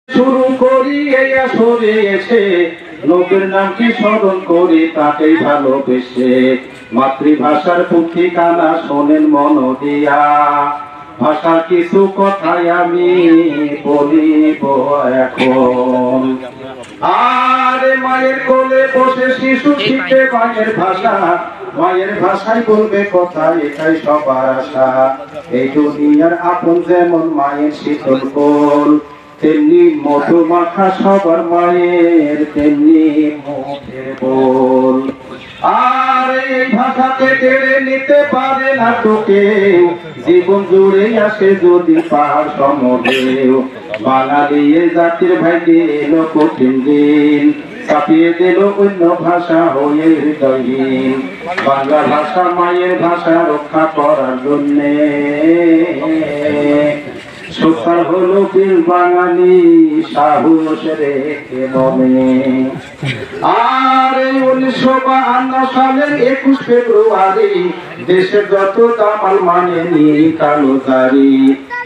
শুরু করি এই আসরে এসে লোকের নামকে স্মরণ করি তাকেই ভালোবেসে মাতৃভাষার পুঁথি কানা শোনেন মন দিয়া ভাষার কিছু কথাই আমি বলিব এখন। আরে মায়ের কোলে বসে শিশু শিখে মায়ের ভাষা, মায়ের ভাষায় বলবে কথা, এটাই সবার আশা। এই দুনিয়ার আপন যেমন মায়ের শীতল কোল, তেমনি মধু মাখা সবার মায়ের তেমনি মুখের বল। আর এই ভাষাকে কেড়ে নিতে পারে না তো কেউ, জীবন জুড়ে আসে যদি পাহাড় সমঢেউ। বাঙালি এ জাতির ভাগ্যে এলো কঠিন দিন, চাপিয়ে দিল অন্য ভাষা হয়ে হৃদয়হীন। বাংলা ভাষা মায়ের ভাষা রক্ষা করার জন্যে সুপার হলো বীর বাঙালি সাহস রেখে মনে। আর 1952 সালের 21 ফেব্রুয়ারি দেশের যত দামাল মানে নিয়ে কালো জারি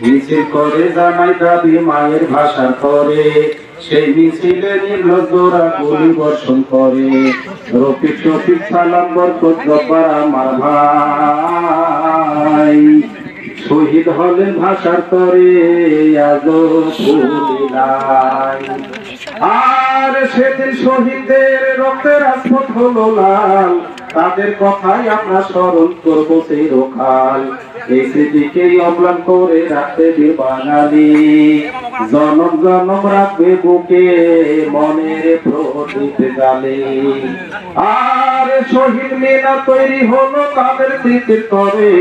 মিছিল করে জানাই দাবি মায়ের ভাষার পরে। সেই মিছিলে নির্লজ্জরা গুলি বর্ষণ করে, রফিক শফিক সালাম বরকত জব্বার আমার ভাই শহীদ হলে ভাষার তরে আজও ভুলি নাই। আর সেদিন শহীদদের রক্তের রাজপথ হলো লাল, তাদের কথাই আমরা স্মরণ করবো চিরকাল। এই স্মৃতিকেই অম্লান করে রাখতে বীর বাঙালি, জনম জনম রাখবে বুকে মনের প্রদীপ জ্বালে। আর শহীদ মিনার তৈরি হলো তাদের স্মৃতির তরে,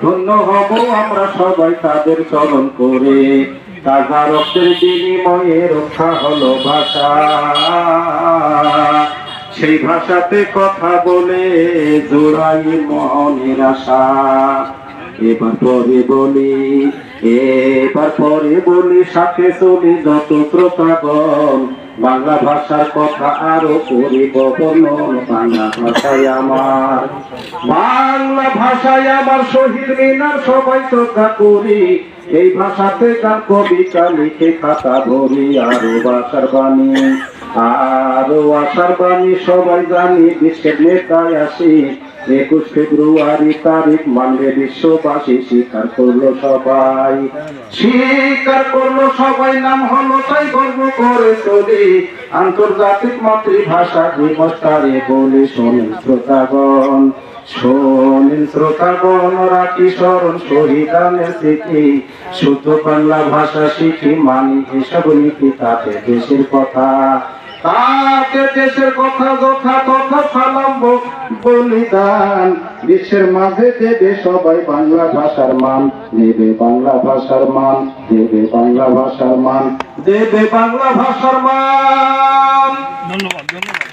ধন্য হব আমরা সবাই তাদের চরণ করে। তাজা রক্তের বিনিময়ে রক্ষা হলো ভাষা, সেই ভাষাতে কথা বলে জোড়াই মনের আশা। এবার পরে বলি সাথে চলি যত শ্রোতাগণ, বাংলা ভাষার কথা আরো করিব বর্ণন। বাংলা ভাষায় আমার, বাংলা ভাষায় আমার শহীদ মিনার সবাই শ্রদ্ধা করি। এই ভাষাতে গান কবিতা লিখে খাতা ভরি, আরো ভাষার বাণী, আরো আশার বাণী সবাই জানি। বিশ্বের নেতায় আসি 21 ফেব্রুয়ারি তারিখ মানবে বিশ্ববাসী, স্বীকার করলো সবাই, স্বীকার করলো সবাই। নাম হলো তাই গর্ব করে চলি, আন্তর্জাতিক মাতৃভাষা দিবস তারে বলে। শোনেন শ্রোতাগণ, শোনেন শ্রোতাগণ, রাখি স্মরণ শহীদানের স্মৃতি। শুদ্ধ বাংলা ভাষা শিখি মানি এসব নীতি, তাতে দেশের কথা, তাকে দেশের কথা যথা তথা সালাম বলিদান। বিশ্বের মাঝে দেবে সবাই বাংলা ভাষার মান, দেবে বাংলা ভাষার মান, দেবে বাংলা ভাষার মান, দেবে বাংলা ভাষার মান। ধন্যবাদ।